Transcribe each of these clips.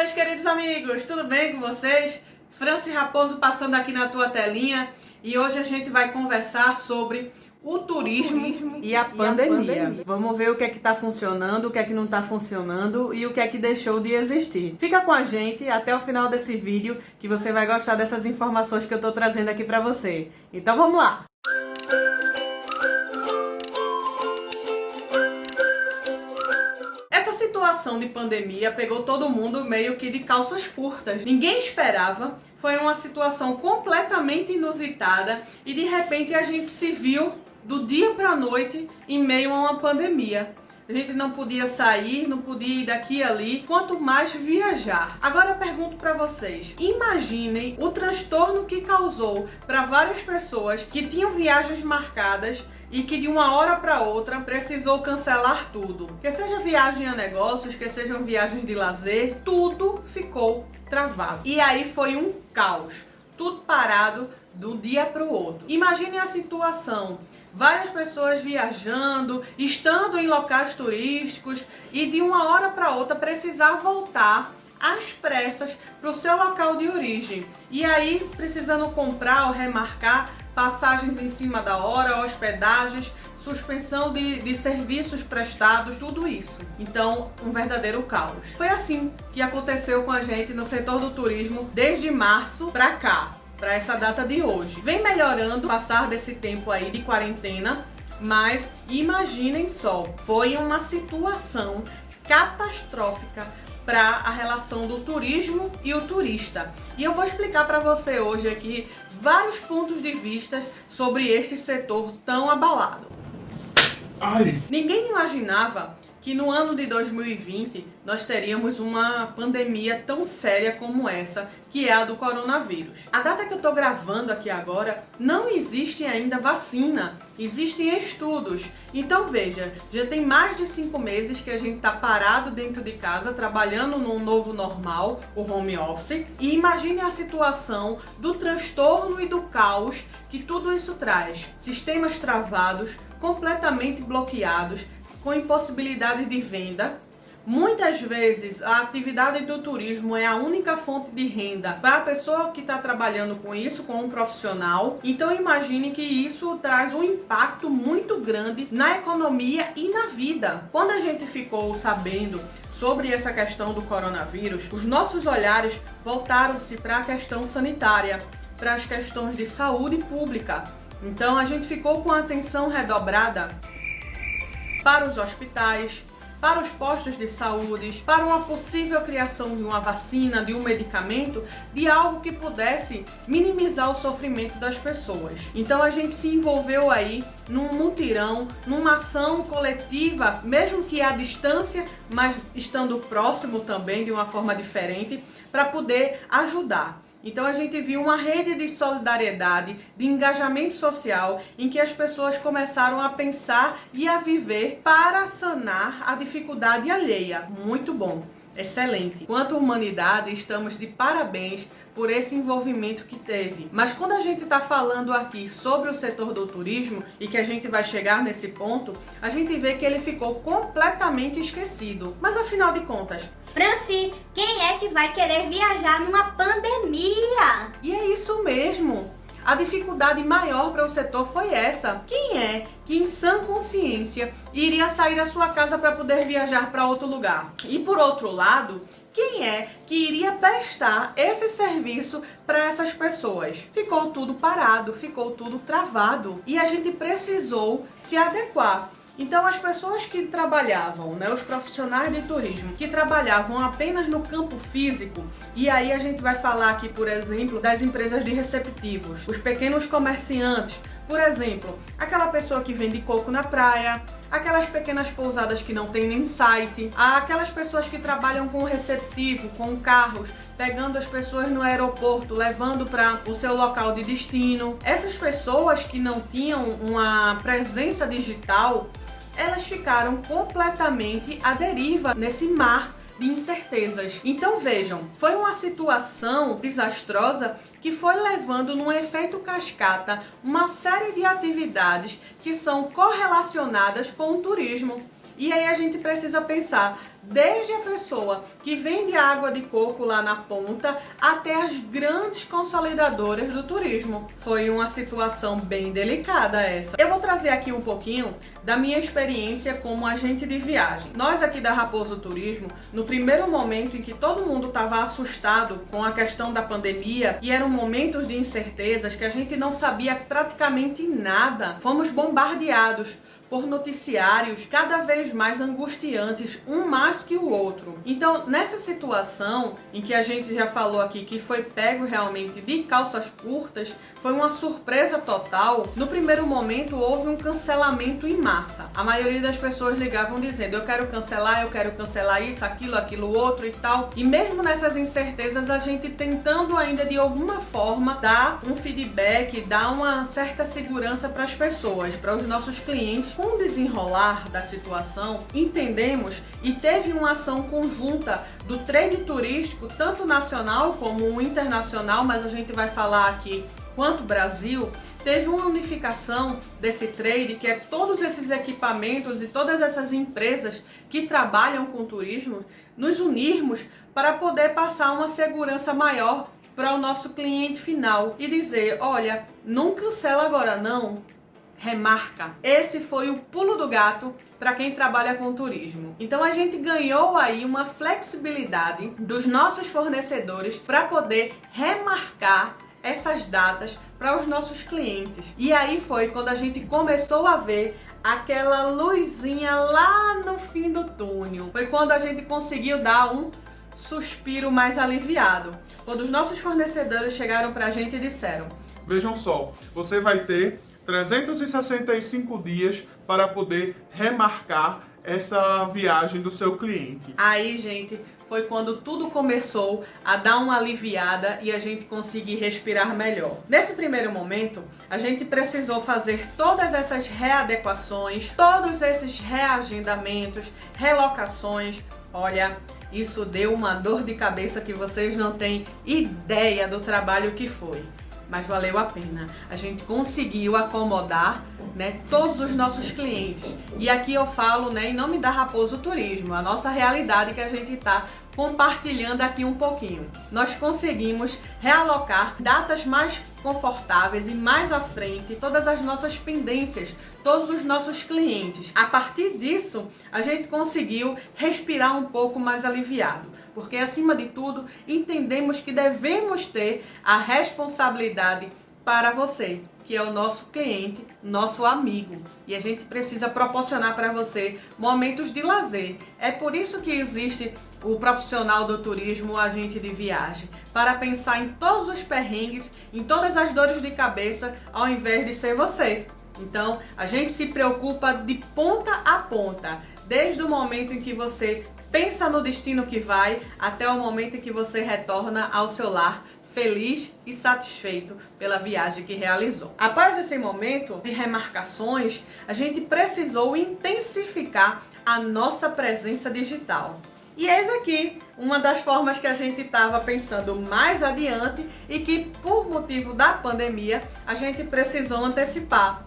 meus queridos amigos, tudo bem com vocês? Franci Raposo passando aqui na tua telinha e hoje a gente vai conversar sobre o turismo e a pandemia. Vamos ver o que é que tá funcionando, o que é que não tá funcionando e o que é que deixou de existir. Fica com a gente até o final desse vídeo que você vai gostar dessas informações que eu tô trazendo aqui pra você. Então vamos lá! Essa situação de pandemia pegou todo mundo meio que de calças curtas. Ninguém esperava, foi uma situação completamente inusitada e de repente a gente se viu do dia para a noite em meio a uma pandemia. A gente não podia sair, não podia ir daqui e ali, quanto mais viajar. Agora eu pergunto para vocês, imaginem o transtorno que causou para várias pessoas que tinham viagens marcadas e que de uma hora para outra precisou cancelar tudo. Que seja viagem a negócios, que sejam viagens de lazer, tudo ficou travado. E aí foi um caos, tudo parado do dia para o outro. Imagine a situação, várias pessoas viajando, estando em locais turísticos e de uma hora para outra precisar voltar às pressas para o seu local de origem. E aí precisando comprar ou remarcar passagens em cima da hora, hospedagens, suspensão de serviços prestados, tudo isso. Então, um verdadeiro caos. Foi assim que aconteceu com a gente no setor do turismo desde março para cá, para essa data de hoje. Vem melhorando o passar desse tempo aí de quarentena, mas imaginem só, foi uma situação catastrófica para a relação do turismo e o turista. E eu vou explicar para você hoje aqui vários pontos de vista sobre este setor tão abalado. Ai. Ninguém imaginava que no ano de 2020 nós teríamos uma pandemia tão séria como essa, que é a do coronavírus. A data que eu estou gravando aqui agora, não existe ainda vacina, existem estudos. Então veja, já tem mais de 5 meses que a gente está parado dentro de casa, trabalhando num novo normal, o home office, e imagine a situação do transtorno e do caos que tudo isso traz. Sistemas travados, completamente bloqueados, com impossibilidade de venda. Muitas vezes a atividade do turismo é a única fonte de renda para a pessoa que está trabalhando com isso, com um profissional. Então imagine que isso traz um impacto muito grande na economia e na vida. Quando a gente ficou sabendo sobre essa questão do coronavírus, os nossos olhares voltaram-se para a questão sanitária, para as questões de saúde pública. Então a gente ficou com a atenção redobrada para os hospitais, para os postos de saúde, para uma possível criação de uma vacina, de um medicamento, de algo que pudesse minimizar o sofrimento das pessoas. Então a gente se envolveu aí num mutirão, numa ação coletiva, mesmo que à distância, mas estando próximo também de uma forma diferente, para poder ajudar. Então a gente viu uma rede de solidariedade, de engajamento social, em que as pessoas começaram a pensar e a viver para sanar a dificuldade alheia. Muito bom, excelente. Quanto humanidade, estamos de parabéns por esse envolvimento que teve. Mas quando a gente está falando aqui sobre o setor do turismo, e que a gente vai chegar nesse ponto, a gente vê que ele ficou completamente esquecido. Mas afinal de contas, Franci, quem é que vai querer viajar numa pandemia? E é isso mesmo. A dificuldade maior para o setor foi essa. Quem é que em sã consciência iria sair da sua casa para poder viajar para outro lugar? E por outro lado, quem é que iria prestar esse serviço para essas pessoas? Ficou tudo parado, ficou tudo travado e a gente precisou se adequar. Então as pessoas que trabalhavam, os profissionais de turismo, que trabalhavam apenas no campo físico, e aí a gente vai falar aqui, por exemplo, das empresas de receptivos, os pequenos comerciantes, por exemplo, aquela pessoa que vende coco na praia, aquelas pequenas pousadas que não tem nem site, aquelas pessoas que trabalham com receptivo, com carros, pegando as pessoas no aeroporto, levando para o seu local de destino. Essas pessoas que não tinham uma presença digital, elas ficaram completamente à deriva nesse mar de incertezas. Então vejam, foi uma situação desastrosa que foi levando num efeito cascata uma série de atividades que são correlacionadas com o turismo. E aí a gente precisa pensar desde a pessoa que vende água de coco lá na ponta até as grandes consolidadoras do turismo. Foi uma situação bem delicada essa. Eu vou trazer aqui um pouquinho da minha experiência como agente de viagem. Nós aqui da Raposo Turismo, no primeiro momento em que todo mundo estava assustado com a questão da pandemia e eram momentos de incertezas que a gente não sabia praticamente nada, fomos bombardeados por noticiários cada vez mais angustiantes, um mais que o outro. Então, nessa situação em que a gente já falou aqui que foi pego realmente de calças curtas, foi uma surpresa total. No primeiro momento houve um cancelamento em massa. A maioria das pessoas ligavam dizendo: eu quero cancelar isso, aquilo outro e tal. E mesmo nessas incertezas, a gente tentando ainda de alguma forma dar um feedback, dar uma certa segurança para as pessoas, para os nossos clientes. Com o desenrolar da situação, entendemos e teve uma ação conjunta do trade turístico, tanto nacional como internacional, mas a gente vai falar aqui quanto Brasil, teve uma unificação desse trade, que é todos esses equipamentos e todas essas empresas que trabalham com turismo, nos unirmos para poder passar uma segurança maior para o nosso cliente final e dizer: olha, não cancela agora não, remarca. Esse foi o pulo do gato para quem trabalha com turismo. Então a gente ganhou aí uma flexibilidade dos nossos fornecedores para poder remarcar essas datas para os nossos clientes. E aí foi quando a gente começou a ver aquela luzinha lá no fim do túnel. Foi quando a gente conseguiu dar um suspiro mais aliviado. Quando os nossos fornecedores chegaram para a gente e disseram: vejam só, você vai ter 365 dias para poder remarcar essa viagem do seu cliente. Aí, gente, foi quando tudo começou a dar uma aliviada e a gente conseguir respirar melhor. Nesse primeiro momento, a gente precisou fazer todas essas readequações, todos esses reagendamentos, relocações. Olha, isso deu uma dor de cabeça que vocês não têm ideia do trabalho que foi. Mas valeu a pena. A gente conseguiu acomodar, né, todos os nossos clientes. E aqui eu falo, né, em nome da Raposo Turismo, a nossa realidade que a gente está compartilhando aqui um pouquinho. Nós conseguimos realocar datas mais confortáveis e mais à frente todas as nossas pendências, todos os nossos clientes. A partir disso, a gente conseguiu respirar um pouco mais aliviado, porque acima de tudo, entendemos que devemos ter a responsabilidade para você, que é o nosso cliente, nosso amigo. E a gente precisa proporcionar para você momentos de lazer. É por isso que existe o profissional do turismo, o agente de viagem, para pensar em todos os perrengues, em todas as dores de cabeça, ao invés de ser você. Então, a gente se preocupa de ponta a ponta, desde o momento em que você pensa no destino que vai, até o momento em que você retorna ao seu lar, feliz e satisfeito pela viagem que realizou. Após esse momento de remarcações, a gente precisou intensificar a nossa presença digital. E eis aqui uma das formas que a gente estava pensando mais adiante e que, por motivo da pandemia, a gente precisou antecipar.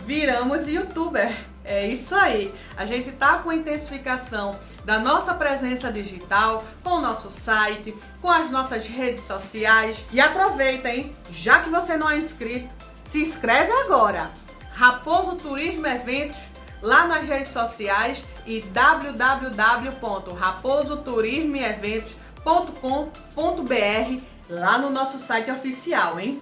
Viramos youtuber. É isso aí. A gente tá com a intensificação da nossa presença digital, com o nosso site, com as nossas redes sociais. E aproveita, hein? Já que você não é inscrito, se inscreve agora. Raposo Turismo Eventos lá nas redes sociais e www.raposoturismoeventos.com.br lá no nosso site oficial, hein?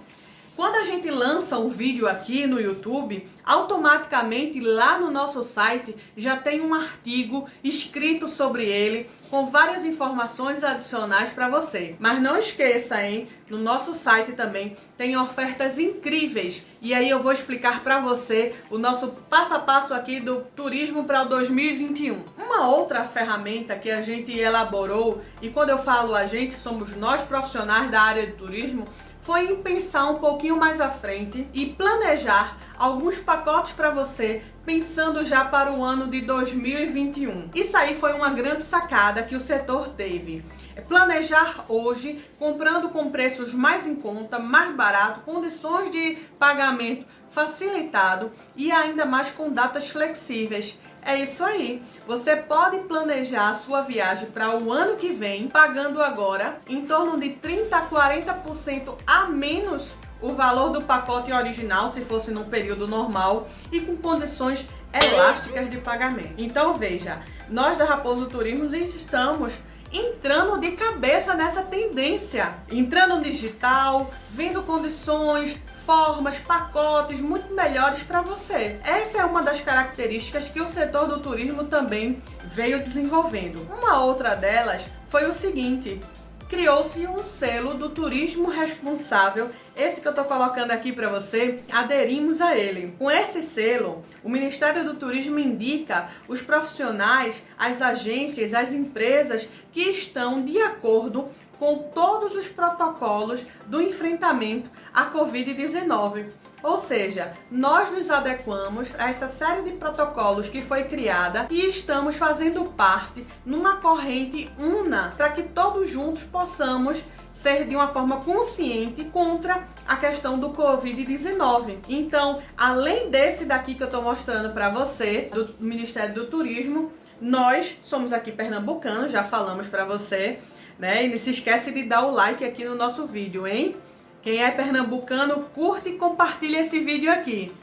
Quando a gente lança um vídeo aqui no YouTube, automaticamente lá no nosso site já tem um artigo escrito sobre ele, com várias informações adicionais para você. Mas não esqueça, hein? No nosso site também tem ofertas incríveis. E aí eu vou explicar para você o nosso passo a passo aqui do turismo para o 2021. Uma outra ferramenta que a gente elaborou, e quando eu falo a gente, somos nós profissionais da área de turismo, foi em pensar um pouquinho mais à frente e planejar alguns pacotes para você, pensando já para o ano de 2021. Isso aí foi uma grande sacada que o setor teve. Planejar hoje, comprando com preços mais em conta, mais barato, condições de pagamento facilitado e ainda mais com datas flexíveis. É isso aí. Você pode planejar a sua viagem para o ano que vem, pagando agora em torno de 30 a 40% a menos o valor do pacote original, se fosse no período normal, e com condições elásticas de pagamento. Então veja, nós da Raposo Turismo estamos entrando de cabeça nessa tendência, entrando no digital, vendo condições, formas, pacotes muito melhores para você. Essa é uma das características que o setor do turismo também veio desenvolvendo. Uma outra delas foi o seguinte: criou-se um selo do turismo responsável. Esse que eu estou colocando aqui para você, aderimos a ele. Com esse selo, o Ministério do Turismo indica os profissionais, as agências, as empresas que estão de acordo com todos os protocolos do enfrentamento à Covid-19. Ou seja, nós nos adequamos a essa série de protocolos que foi criada e estamos fazendo parte numa corrente una para que todos juntos possamos ser de uma forma consciente contra a questão do Covid-19. Então, além desse daqui que eu estou mostrando para você, do Ministério do Turismo, nós somos aqui pernambucanos, já falamos para você, né? E não se esquece de dar o like aqui no nosso vídeo, hein? Quem é pernambucano, curte e compartilha esse vídeo aqui.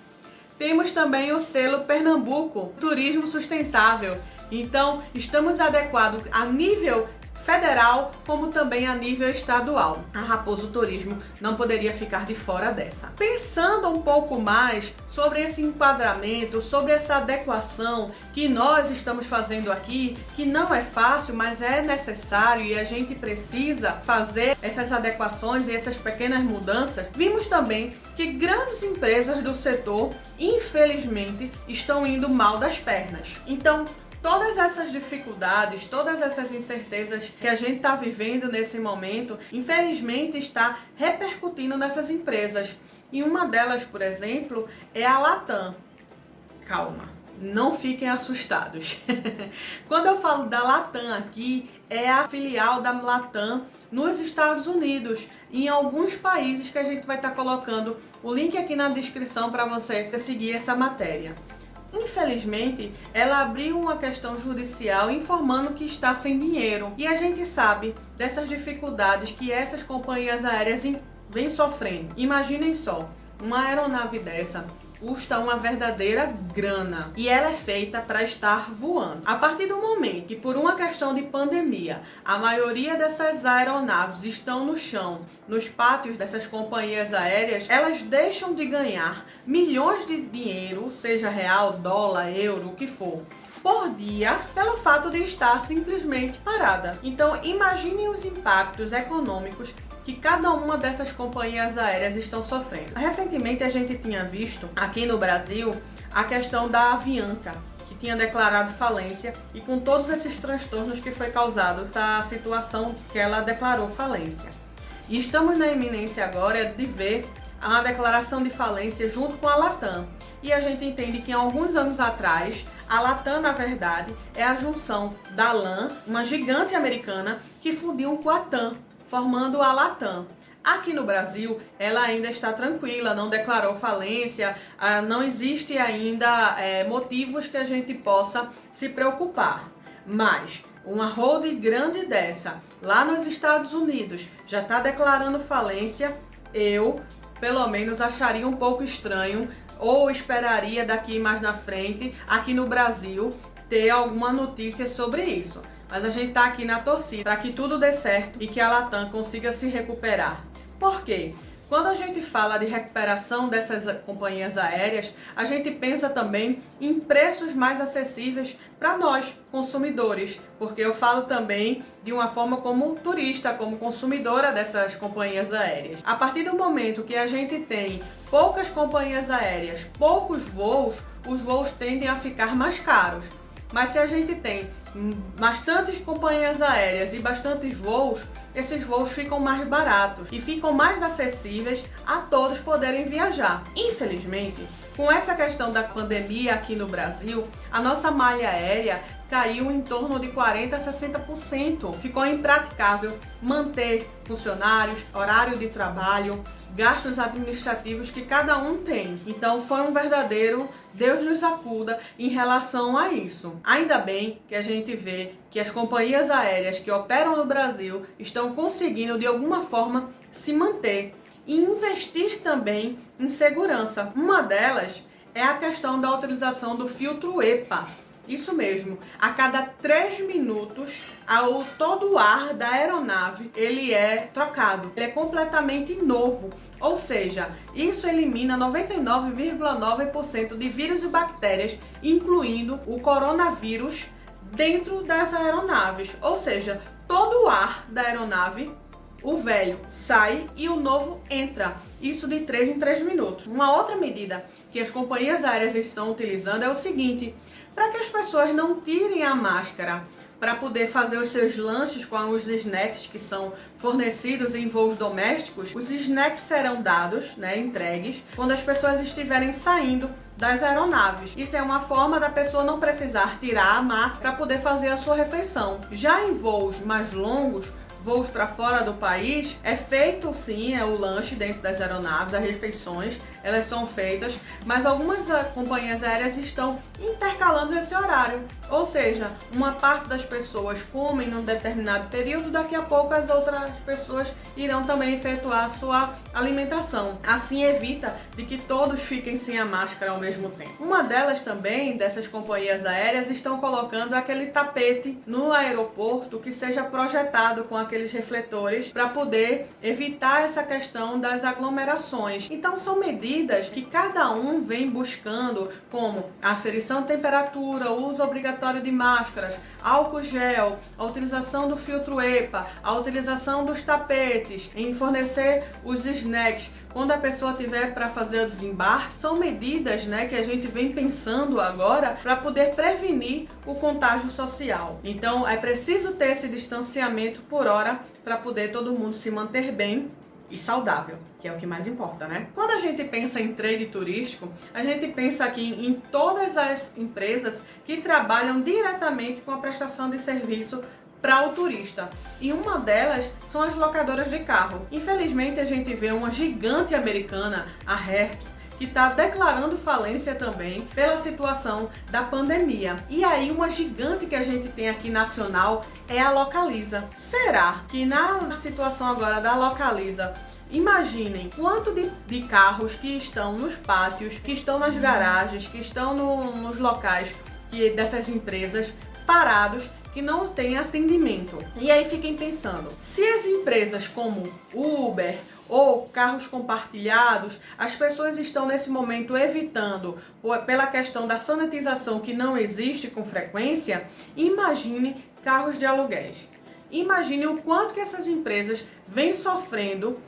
Temos também o selo Pernambuco, Turismo Sustentável. Então, estamos adequados a nível federal, como também a nível estadual. A Raposo Turismo não poderia ficar de fora dessa. Pensando um pouco mais sobre esse enquadramento, sobre essa adequação que nós estamos fazendo aqui, que não é fácil, mas é necessário e a gente precisa fazer essas adequações e essas pequenas mudanças, vimos também que grandes empresas do setor, infelizmente, estão indo mal das pernas. Então, todas essas dificuldades, todas essas incertezas que a gente está vivendo nesse momento, infelizmente está repercutindo nessas empresas. E uma delas, por exemplo, é a Latam. Calma, não fiquem assustados. Quando eu falo da Latam aqui, é a filial da Latam nos Estados Unidos, em alguns países que a gente vai estar colocando o link aqui na descrição para você seguir essa matéria. Infelizmente, ela abriu uma questão judicial informando que está sem dinheiro. E a gente sabe dessas dificuldades que essas companhias aéreas vêm sofrendo. Imaginem só, uma aeronave dessa custa uma verdadeira grana e ela é feita para estar voando. A partir do momento que, por uma questão de pandemia, a maioria dessas aeronaves estão no chão, nos pátios dessas companhias aéreas, elas deixam de ganhar milhões de dinheiro, seja real, dólar, euro, o que for, por dia, pelo fato de estar simplesmente parada. Então, imaginem os impactos econômicos que cada uma dessas companhias aéreas estão sofrendo. Recentemente a gente tinha visto aqui no Brasil a questão da Avianca, que tinha declarado falência, e com todos esses transtornos que foi causado da situação que ela declarou falência. E estamos na iminência agora de ver a declaração de falência junto com a Latam. E a gente entende que há alguns anos atrás, a Latam, na verdade, é a junção da LAN, uma gigante americana, que fundiu com a TAM, formando a Latam. Aqui no Brasil, ela ainda está tranquila, não declarou falência, não existe ainda motivos que a gente possa se preocupar. Mas uma holding grande dessa, lá nos Estados Unidos, já está declarando falência, eu, pelo menos, acharia um pouco estranho, ou esperaria daqui mais na frente, aqui no Brasil, ter alguma notícia sobre isso. Mas a gente tá aqui na torcida para que tudo dê certo e que a Latam consiga se recuperar. Por quê? Quando a gente fala de recuperação dessas companhias aéreas, a gente pensa também em preços mais acessíveis para nós, consumidores. Porque eu falo também de uma forma como turista, como consumidora dessas companhias aéreas. A partir do momento que a gente tem poucas companhias aéreas, poucos voos, os voos tendem a ficar mais caros. Mas se a gente tem bastantes companhias aéreas e bastantes voos, esses voos ficam mais baratos e ficam mais acessíveis a todos poderem viajar. Infelizmente, Com essa questão da pandemia aqui no Brasil, a nossa malha aérea caiu em torno de 40% a 60%. Ficou impraticável manter funcionários, horário de trabalho, gastos administrativos que cada um tem. Então foi um verdadeiro Deus nos acuda em relação a isso. Ainda bem que a gente vê que as companhias aéreas que operam no Brasil estão conseguindo de alguma forma se manter e investir também em segurança. Uma delas é a questão da utilização do filtro EPA. Isso mesmo, a cada 3 minutos, todo o ar da aeronave ele é trocado. Ele é completamente novo, ou seja, isso elimina 99,9% de vírus e bactérias, incluindo o coronavírus, dentro das aeronaves. Ou seja, todo o ar da aeronave, o velho sai e o novo entra. Isso de 3 em 3 minutos. Uma outra medida que as companhias aéreas estão utilizando é o seguinte: para que as pessoas não tirem a máscara para poder fazer os seus lanches com os snacks que são fornecidos em voos domésticos, os snacks serão dados, entregues, quando as pessoas estiverem saindo das aeronaves. Isso é uma forma da pessoa não precisar tirar a máscara para poder fazer a sua refeição. Já em voos mais longos, voos para fora do país, é feito sim o lanche dentro das aeronaves, as refeições, elas são feitas, mas algumas companhias aéreas estão intercalando esse horário. Ou seja, uma parte das pessoas comem num determinado período, daqui a pouco as outras pessoas irão também efetuar a sua alimentação. Assim evita de que todos fiquem sem a máscara ao mesmo tempo. Uma delas também, dessas companhias aéreas, estão colocando aquele tapete no aeroporto que seja projetado com aqueles refletores para poder evitar essa questão das aglomerações. Então são medidas que cada um vem buscando, como a aferição de temperatura, o uso obrigatório de máscaras, álcool gel, a utilização do filtro EPA, a utilização dos tapetes, em fornecer os snacks quando a pessoa tiver para fazer o desembarque. São medidas que a gente vem pensando agora para poder prevenir o contágio social. Então é preciso ter esse distanciamento por hora para poder todo mundo se manter bem e saudável, que é o que mais importa, né? Quando a gente pensa em trade turístico, a gente pensa aqui em todas as empresas que trabalham diretamente com a prestação de serviço para o turista. E uma delas são as locadoras de carro. Infelizmente, a gente vê uma gigante americana, a Hertz, que está declarando falência também pela situação da pandemia. E aí uma gigante que a gente tem aqui nacional é a Localiza. Será que na situação agora da Localiza, imaginem quanto de carros que estão nos pátios, que estão nas garagens, que estão nos locais dessas empresas parados, que não tem atendimento. E aí fiquem pensando, se as empresas como Uber ou carros compartilhados, as pessoas estão nesse momento evitando, pela questão da sanitização que não existe com frequência, imagine carros de aluguéis. Imagine o quanto que essas empresas vêm sofrendo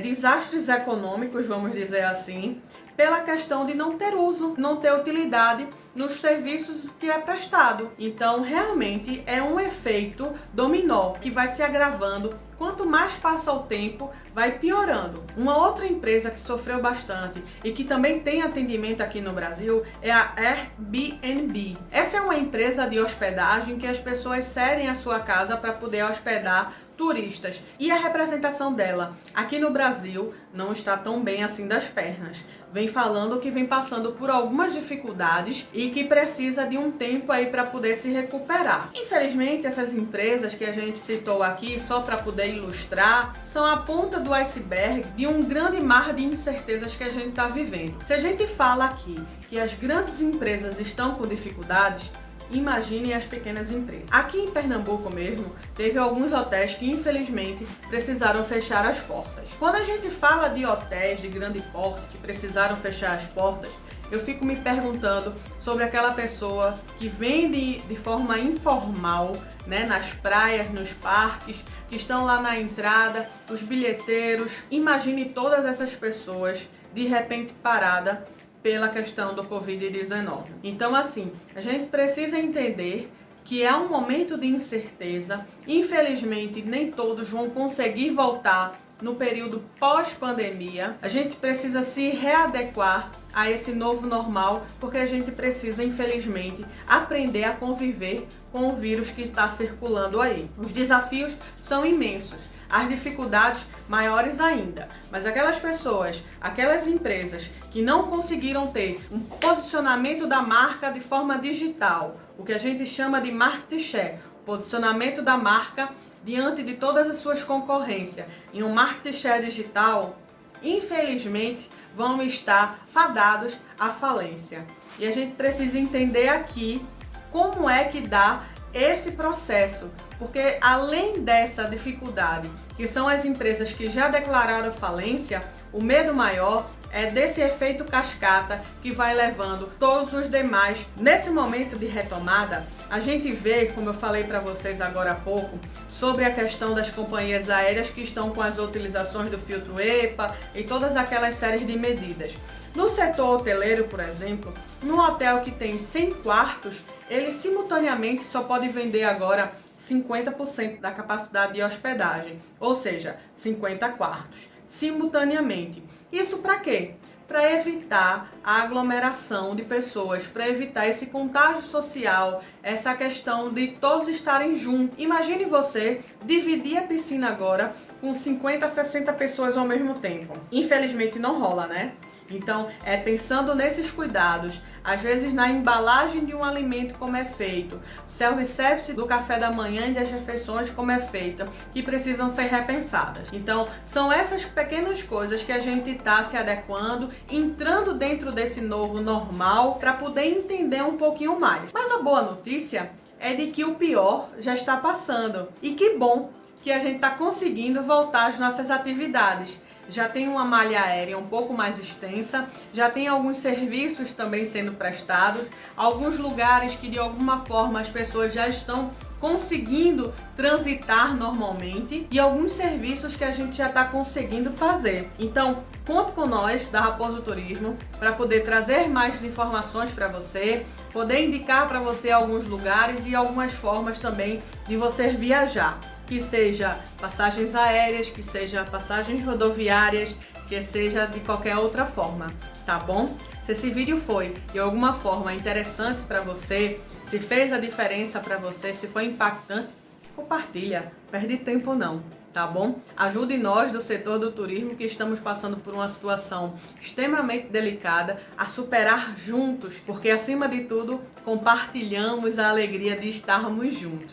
desastres econômicos, vamos dizer assim, pela questão de não ter uso, não ter utilidade nos serviços que é prestado. Então, realmente é um efeito dominó que vai se agravando. Quanto mais passa o tempo, vai piorando. Uma outra empresa que sofreu bastante e que também tem atendimento aqui no Brasil é a Airbnb. Essa é uma empresa de hospedagem que as pessoas cedem a sua casa para poder hospedar turistas. E a representação dela aqui no Brasil não está tão bem assim das pernas. Vem falando que vem passando por algumas dificuldades e que precisa de um tempo aí para poder se recuperar. Infelizmente, essas empresas que a gente citou aqui, só para poder ilustrar, são a ponta do iceberg de um grande mar de incertezas que a gente está vivendo. Se a gente fala aqui que as grandes empresas estão com dificuldades, imaginem as pequenas empresas. Aqui em Pernambuco mesmo, teve alguns hotéis que infelizmente precisaram fechar as portas. Quando a gente fala de hotéis de grande porte que precisaram fechar as portas, eu fico me perguntando sobre aquela pessoa que vende de forma informal, nas praias, nos parques, que estão lá na entrada, os bilheteiros. Imagine todas essas pessoas de repente parada pela questão do Covid-19. Então, assim, a gente precisa entender que é um momento de incerteza. Infelizmente, nem todos vão conseguir voltar no período pós-pandemia. A gente precisa se readequar a esse novo normal, porque a gente precisa, infelizmente, aprender a conviver com o vírus que está circulando aí. Os desafios são imensos, as dificuldades maiores ainda, mas aquelas pessoas, aquelas empresas que não conseguiram ter um posicionamento da marca de forma digital, o que a gente chama de market share, posicionamento da marca diante de todas as suas concorrências em um market share digital, infelizmente vão estar fadados à falência. E a gente precisa entender aqui como é que dá esse processo, porque além dessa dificuldade, que são as empresas que já declararam falência, o medo maior é desse efeito cascata que vai levando todos os demais. Nesse momento de retomada, a gente vê, como eu falei para vocês agora há pouco, sobre a questão das companhias aéreas que estão com as utilizações do filtro EPA e todas aquelas séries de medidas. No setor hoteleiro, por exemplo, num hotel que tem 100 quartos, ele simultaneamente só pode vender agora 50% da capacidade de hospedagem, ou seja, 50 quartos, simultaneamente. Isso para quê? Para evitar a aglomeração de pessoas, para evitar esse contágio social, essa questão de todos estarem juntos. Imagine você dividir a piscina agora com 50, 60 pessoas ao mesmo tempo. Infelizmente não rola, né? Então, é pensando nesses cuidados, às vezes na embalagem de um alimento como é feito, self-service do café da manhã e das refeições como é feita, que precisam ser repensadas. Então, são essas pequenas coisas que a gente está se adequando, entrando dentro desse novo normal para poder entender um pouquinho mais. Mas a boa notícia é de que o pior já está passando. E que bom que a gente está conseguindo voltar às nossas atividades. Já tem uma malha aérea um pouco mais extensa, já tem alguns serviços também sendo prestados, alguns lugares que de alguma forma as pessoas já estão conseguindo transitar normalmente e alguns serviços que a gente já está conseguindo fazer. Então, conte com nós da Raposo Turismo para poder trazer mais informações para você, poder indicar para você alguns lugares e algumas formas também de você viajar. Que seja passagens aéreas, que seja passagens rodoviárias, que seja de qualquer outra forma, tá bom? Se esse vídeo foi de alguma forma interessante para você, se fez a diferença para você, se foi impactante, compartilha, perde tempo não, tá bom? Ajude nós do setor do turismo que estamos passando por uma situação extremamente delicada a superar juntos, porque acima de tudo compartilhamos a alegria de estarmos juntos.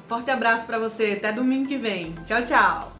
Forte abraço para você, até domingo que vem. Tchau, tchau!